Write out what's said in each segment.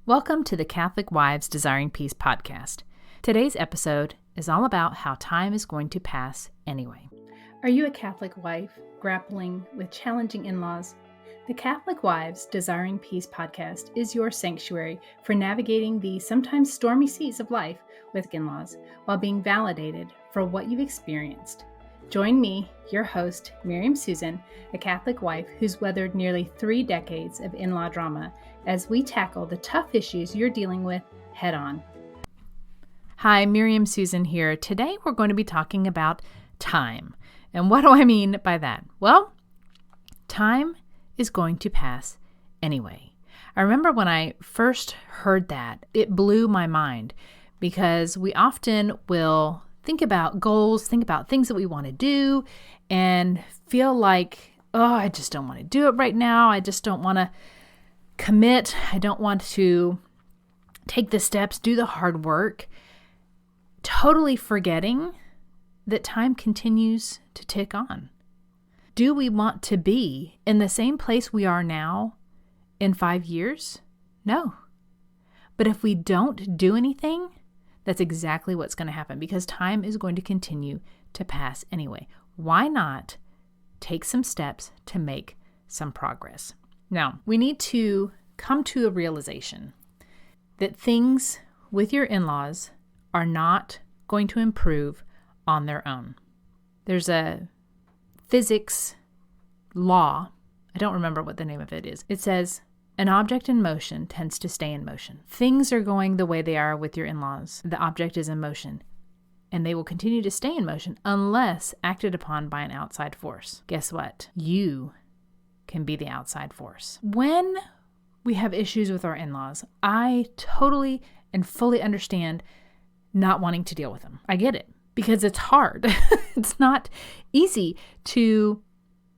Welcome to the Catholic Wives Desiring Peace podcast. Today's episode is all about how time is going to pass anyway. Are you a Catholic wife grappling with challenging in-laws? The Catholic Wives Desiring Peace podcast is your sanctuary for navigating the sometimes stormy seas of life with in-laws while being validated for what you've experienced. Join me, your host, Miriam Susan, a Catholic wife who's weathered nearly 3 decades of in-law drama, as we tackle the tough issues you're dealing with head on. Hi, Miriam Susan here. Today we're going to be talking about time. And what do I mean by that? Well, time is going to pass anyway. I remember when I first heard that, it blew my mind because we often will think about goals, think about things that we want to do, and feel like, I just don't want to do it right now. I just don't want to commit. I don't want to take the steps, do the hard work, totally forgetting that time continues to tick on. Do we want to be in the same place we are now in 5 years? No. But if we don't do anything, that's exactly what's going to happen because time is going to continue to pass anyway. Why not take some steps to make some progress? Now, we need to come to a realization that things with your in-laws are not going to improve on their own. There's a physics law. I don't remember what the name of it is. It says, an object in motion tends to stay in motion. Things are going the way they are with your in-laws. The object is in motion, and they will continue to stay in motion unless acted upon by an outside force. Guess what? You can be the outside force. When we have issues with our in-laws, I totally and fully understand not wanting to deal with them. I get it because it's hard. It's not easy to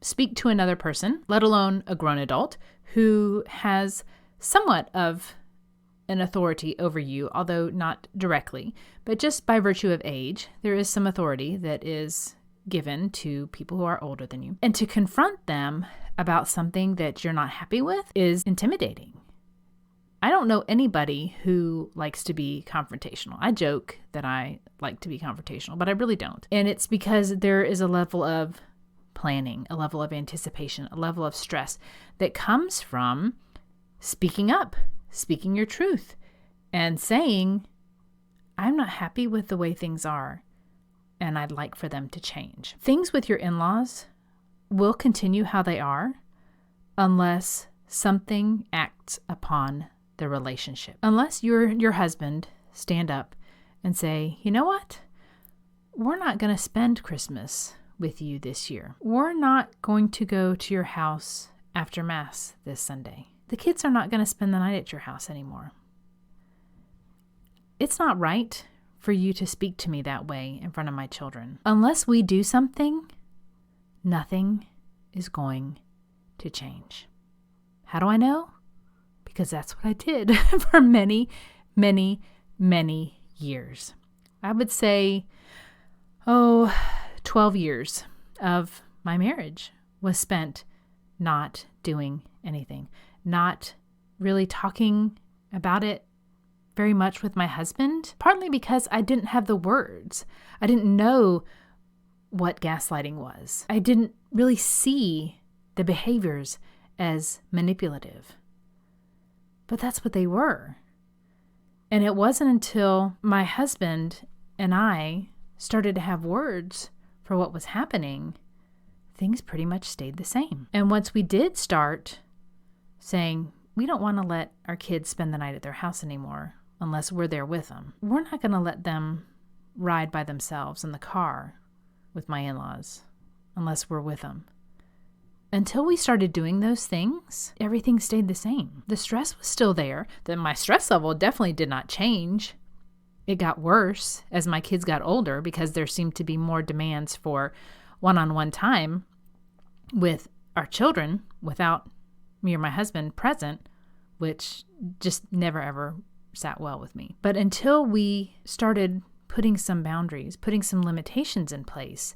speak to another person, let alone a grown adult, who has somewhat of an authority over you, although not directly, but just by virtue of age, there is some authority that is given to people who are older than you. And to confront them about something that you're not happy with is intimidating. I don't know anybody who likes to be confrontational. I joke that I like to be confrontational, but I really don't. And it's because there is a level of planning, a level of anticipation, a level of stress that comes from speaking up, speaking your truth, and saying, I'm not happy with the way things are, and I'd like for them to change. Things with your in-laws will continue how they are unless something acts upon the relationship. Unless your husband stand up and say, you know what? We're not going to spend Christmas with you this year. We're not going to go to your house after Mass this Sunday. The kids are not going to spend the night at your house anymore. It's not right for you to speak to me that way in front of my children. Unless we do something, nothing is going to change. How do I know? Because that's what I did for many, many, many years. I would say, 12 years of my marriage was spent not doing anything, not really talking about it very much with my husband, partly because I didn't have the words. I didn't know what gaslighting was. I didn't really see the behaviors as manipulative. But that's what they were. And it wasn't until my husband and I started to have words for what was happening, things pretty much stayed the same. And once we did start saying, we don't want to let our kids spend the night at their house anymore unless we're there with them. We're not going to let them ride by themselves in the car with my in-laws unless we're with them. Until we started doing those things, everything stayed the same. The stress was still there. My stress level definitely did not change. It got worse as my kids got older because there seemed to be more demands for one-on-one time with our children without me or my husband present, which just never ever sat well with me. But until we started putting some boundaries, putting some limitations in place,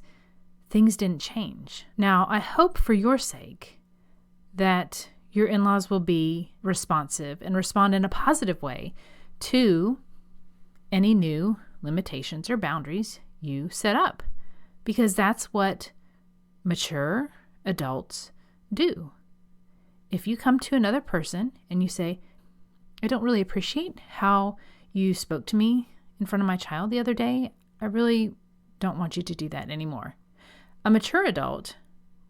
things didn't change. Now, I hope for your sake that your in-laws will be responsive and respond in a positive way to any new limitations or boundaries you set up, because that's what mature adults do. If you come to another person and you say, I don't really appreciate how you spoke to me in front of my child the other day, I really don't want you to do that anymore. A mature adult,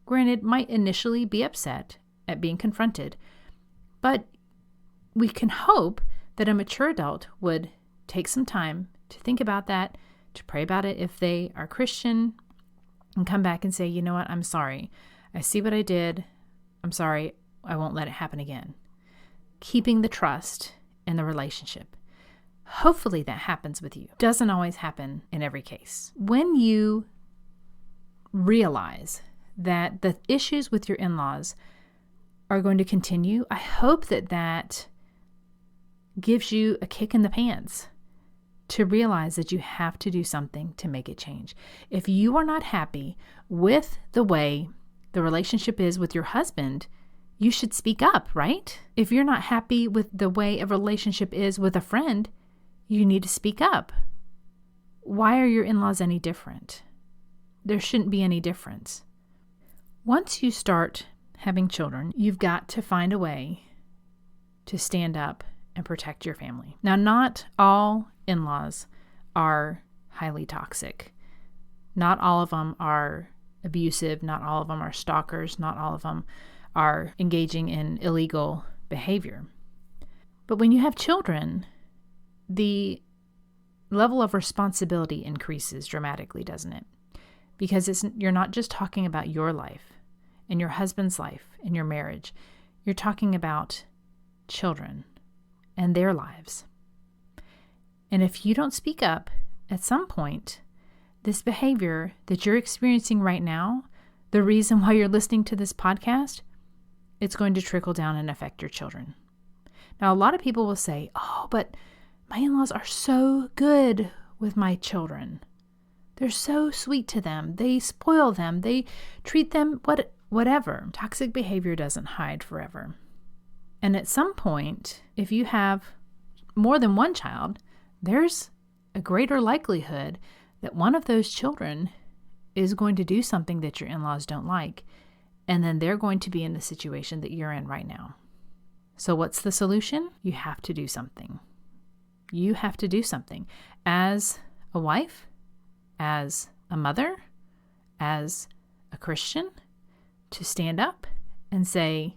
granted, might initially be upset at being confronted, but we can hope that a mature adult would take some time to think about that, to pray about it if they are Christian, and come back and say, you know what, I'm sorry. I see what I did. I'm sorry. I won't let it happen again. Keeping the trust in the relationship. Hopefully that happens with you. Doesn't always happen in every case. When you realize that the issues with your in-laws are going to continue, I hope that that gives you a kick in the pants to realize that you have to do something to make it change. If you are not happy with the way the relationship is with your husband, you should speak up, right? If you're not happy with the way a relationship is with a friend, you need to speak up. Why are your in-laws any different? There shouldn't be any difference. Once you start having children, you've got to find a way to stand up and protect your family. Now, not all in-laws are highly toxic. Not all of them are abusive. Not all of them are stalkers. Not all of them are engaging in illegal behavior. But when you have children, the level of responsibility increases dramatically, doesn't it? Because you're not just talking about your life and your husband's life and your marriage. You're talking about children and their lives. And if you don't speak up, at some point, this behavior that you're experiencing right now, the reason why you're listening to this podcast, it's going to trickle down and affect your children. Now, a lot of people will say, oh, but my in-laws are so good with my children. They're so sweet to them. They spoil them. They treat them whatever. Toxic behavior doesn't hide forever. And at some point, if you have more than one child, there's a greater likelihood that one of those children is going to do something that your in-laws don't like, and then they're going to be in the situation that you're in right now. So what's the solution? You have to do something. You have to do something. As a wife, as a mother, as a Christian, to stand up and say,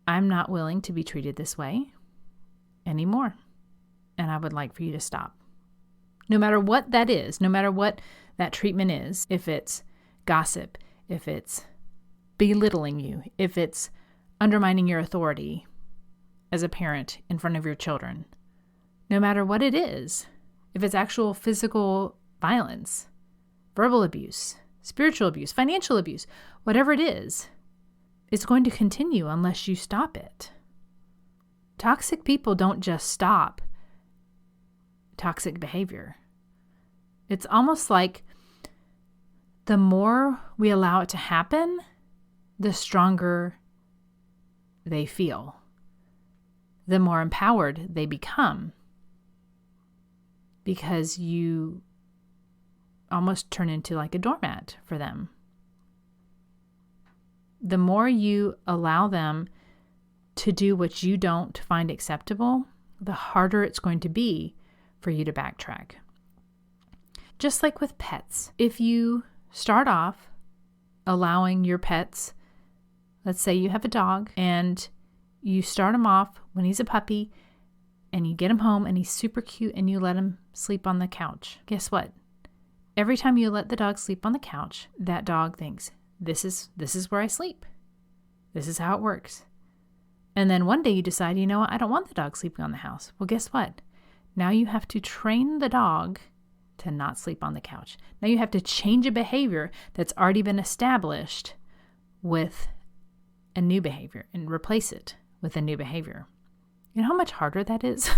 I'm not willing to be treated this way anymore, and I would like for you to stop. No matter what that is, no matter what that treatment is, if it's gossip, if it's belittling you, if it's undermining your authority as a parent in front of your children, no matter what it is, if it's actual physical violence, verbal abuse, spiritual abuse, financial abuse, whatever it is, it's going to continue unless you stop it. Toxic people don't just stop toxic behavior. It's almost like the more we allow it to happen, the stronger they feel, the more empowered they become, because you almost turn into like a doormat for them. The more you allow them to do what you don't find acceptable, the harder it's going to be for you to backtrack. Just like with pets, if you start off allowing your pets, let's say you have a dog and you start him off when he's a puppy and you get him home and he's super cute and you let him sleep on the couch. Guess what? Every time you let the dog sleep on the couch, that dog thinks, this is where I sleep. This is how it works. And then one day you decide, you know what? I don't want the dog sleeping on the house. Well, guess what? Now you have to train the dog to not sleep on the couch. Now you have to change a behavior that's already been established with a new behavior and replace it with a new behavior. You know how much harder that is?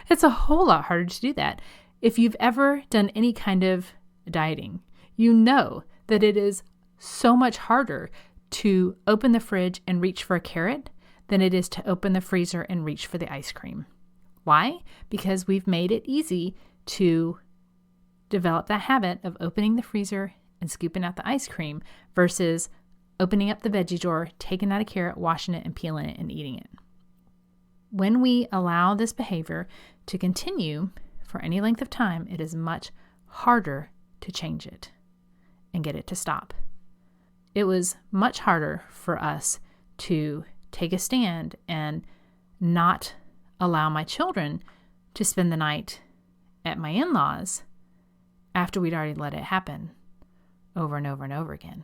It's a whole lot harder to do that. If you've ever done any kind of dieting, you know that it is so much harder to open the fridge and reach for a carrot than it is to open the freezer and reach for the ice cream. Why? Because we've made it easy to develop that habit of opening the freezer and scooping out the ice cream versus opening up the veggie drawer, taking out a carrot, washing it, and peeling it and eating it. When we allow this behavior to continue for any length of time, it is much harder to change it and get it to stop. It was much harder for us to take a stand and not allow my children to spend the night at my in-laws after we'd already let it happen over and over and over again,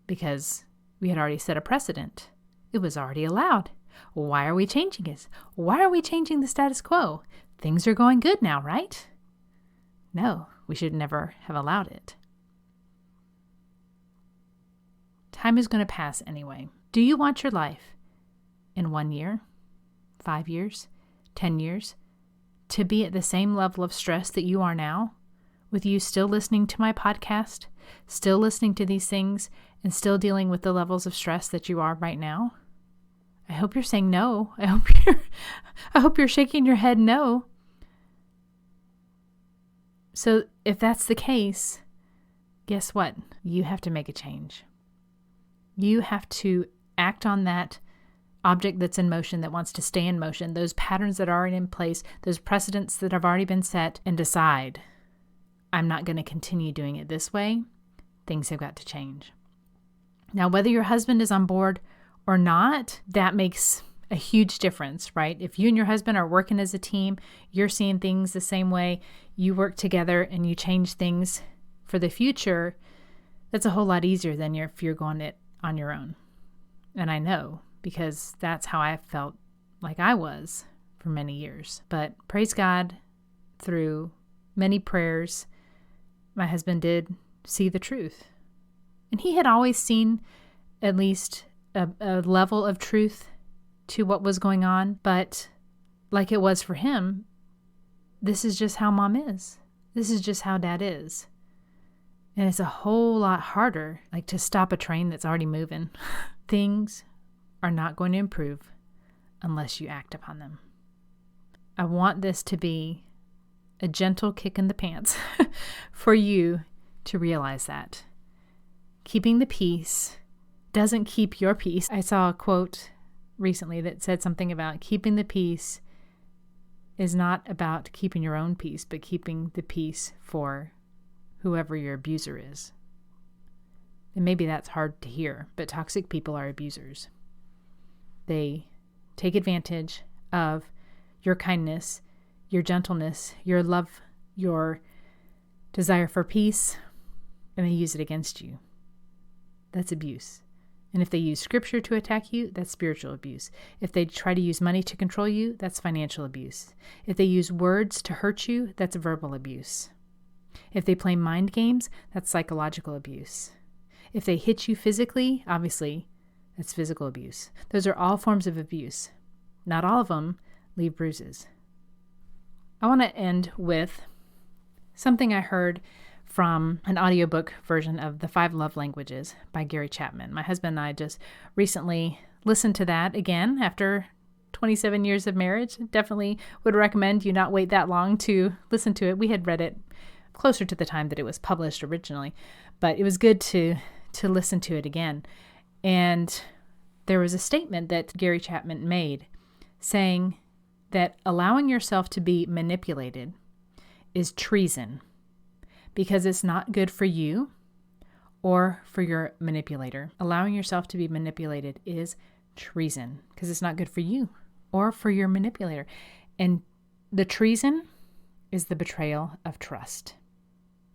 because we had already set a precedent. It was already allowed. Why are we changing it? Why are we changing the status quo? Things are going good now, right? No, we should never have allowed it. Time is going to pass anyway. Do you want your life in 1 year, 5 years, 10 years to be at the same level of stress that you are now, with you still listening to my podcast, still listening to these things, and still dealing with the levels of stress that you are right now? I hope you're saying no. I hope you're shaking your head no. So if that's the case, guess what? You have to make a change. You have to act on that object that's in motion, that wants to stay in motion, those patterns that are already in place, those precedents that have already been set, and decide, I'm not going to continue doing it this way. Things have got to change. Now, whether your husband is on board or not, that makes a huge difference, right? If you and your husband are working as a team, you're seeing things the same way, you work together and you change things for the future, that's a whole lot easier than if you're going it on your own. And I know, because that's how I felt like I was for many years. But praise God, through many prayers, my husband did see the truth. And he had always seen at least a level of truth to what was going on. But like it was for him, this is just how mom is. This is just how dad is. And it's a whole lot harder, like to stop a train that's already moving. Things are not going to improve unless you act upon them. I want this to be a gentle kick in the pants for you to realize that. Keeping the peace doesn't keep your peace. I saw a quote recently that said something about keeping the peace is not about keeping your own peace, but keeping the peace for whoever your abuser is. And maybe that's hard to hear, but toxic people are abusers. They take advantage of your kindness, your gentleness, your love, your desire for peace, and they use it against you. That's abuse. And if they use scripture to attack you, that's spiritual abuse. If they try to use money to control you, that's financial abuse. If they use words to hurt you, that's verbal abuse. If they play mind games, that's psychological abuse. If they hit you physically, obviously, that's physical abuse. Those are all forms of abuse. Not all of them leave bruises. I want to end with something I heard from an audiobook version of The 5 Love Languages by Gary Chapman. My husband and I just recently listened to that again after 27 years of marriage. Definitely would recommend you not wait that long to listen to it. We had read it closer to the time that it was published originally, but it was good to listen to it again. And there was a statement that Gary Chapman made saying that allowing yourself to be manipulated is treason because it's not good for you or for your manipulator. Allowing yourself to be manipulated is treason because it's not good for you or for your manipulator. And the treason is the betrayal of trust.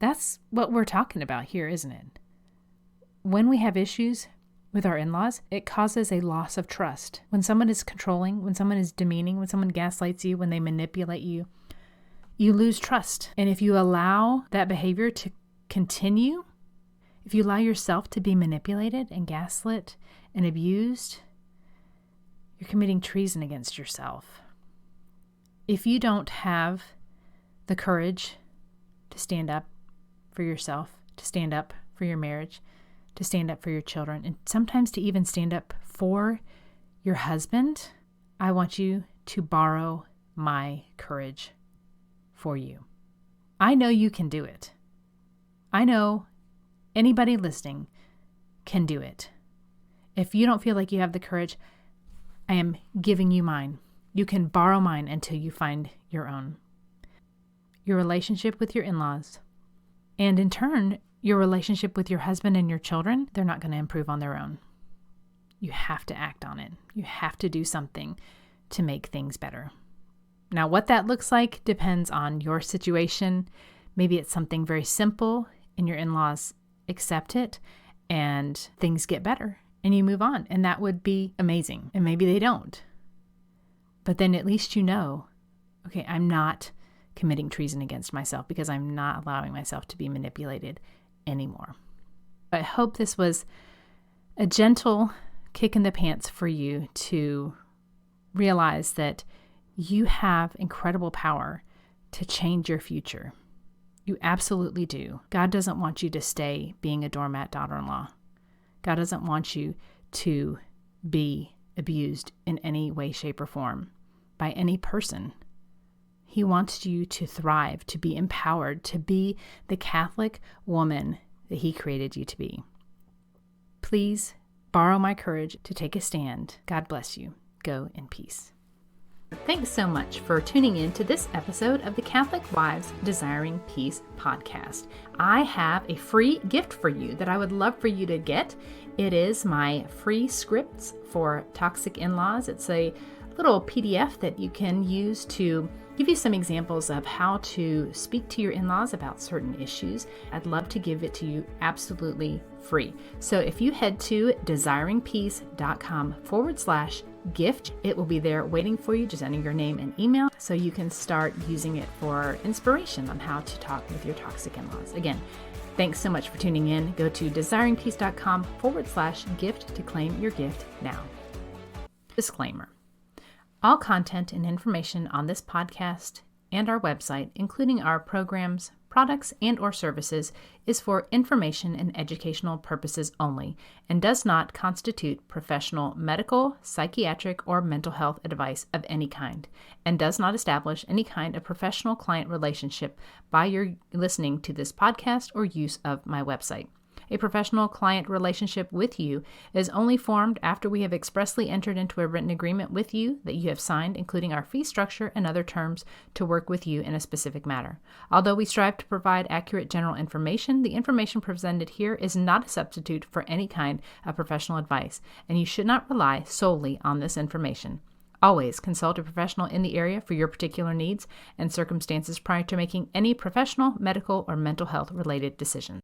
That's what we're talking about here, isn't it? When we have issues with our in-laws, it causes a loss of trust. When someone is controlling, when someone is demeaning, when someone gaslights you, when they manipulate you, you lose trust. And if you allow that behavior to continue, if you allow yourself to be manipulated and gaslit and abused, you're committing treason against yourself. If you don't have the courage to stand up for yourself, to stand up for your marriage, to stand up for your children, and sometimes to even stand up for your husband, I want you to borrow my courage for you. I know you can do it. I know anybody listening can do it. If you don't feel like you have the courage, I am giving you mine. You can borrow mine until you find your own. Your relationship with your in-laws, and in turn, your relationship with your husband and your children, they're not going to improve on their own. You have to act on it. You have to do something to make things better. Now, what that looks like depends on your situation. Maybe it's something very simple and your in-laws accept it and things get better and you move on. And that would be amazing. And maybe they don't. But then at least you know, okay, I'm not committing treason against myself because I'm not allowing myself to be manipulated anymore. I hope this was a gentle kick in the pants for you to realize that you have incredible power to change your future. You absolutely do. God doesn't want you to stay being a doormat daughter-in-law. God doesn't want you to be abused in any way, shape, or form by any person. He wants you to thrive, to be empowered, to be the Catholic woman that He created you to be. Please borrow my courage to take a stand. God bless you. Go in peace. Thanks so much for tuning in to this episode of the Catholic Wives Desiring Peace podcast. I have a free gift for you that I would love for you to get. It is my free scripts for toxic in-laws. It's a little PDF that you can use to give you some examples of how to speak to your in-laws about certain issues. I'd love to give it to you absolutely free. So if you head to desiringpeace.com/gift, it will be there waiting for you. Just enter your name and email so you can start using it for inspiration on how to talk with your toxic in-laws. Again, thanks so much for tuning in. Go to desiringpeace.com/gift to claim your gift now. Disclaimer. All content and information on this podcast and our website, including our programs, products, and or services, is for information and educational purposes only and does not constitute professional medical, psychiatric, or mental health advice of any kind, and does not establish any kind of professional client relationship by your listening to this podcast or use of my website. A professional client relationship with you is only formed after we have expressly entered into a written agreement with you that you have signed, including our fee structure and other terms to work with you in a specific matter. Although we strive to provide accurate general information, the information presented here is not a substitute for any kind of professional advice, and you should not rely solely on this information. Always consult a professional in the area for your particular needs and circumstances prior to making any professional, medical, or mental health related decisions.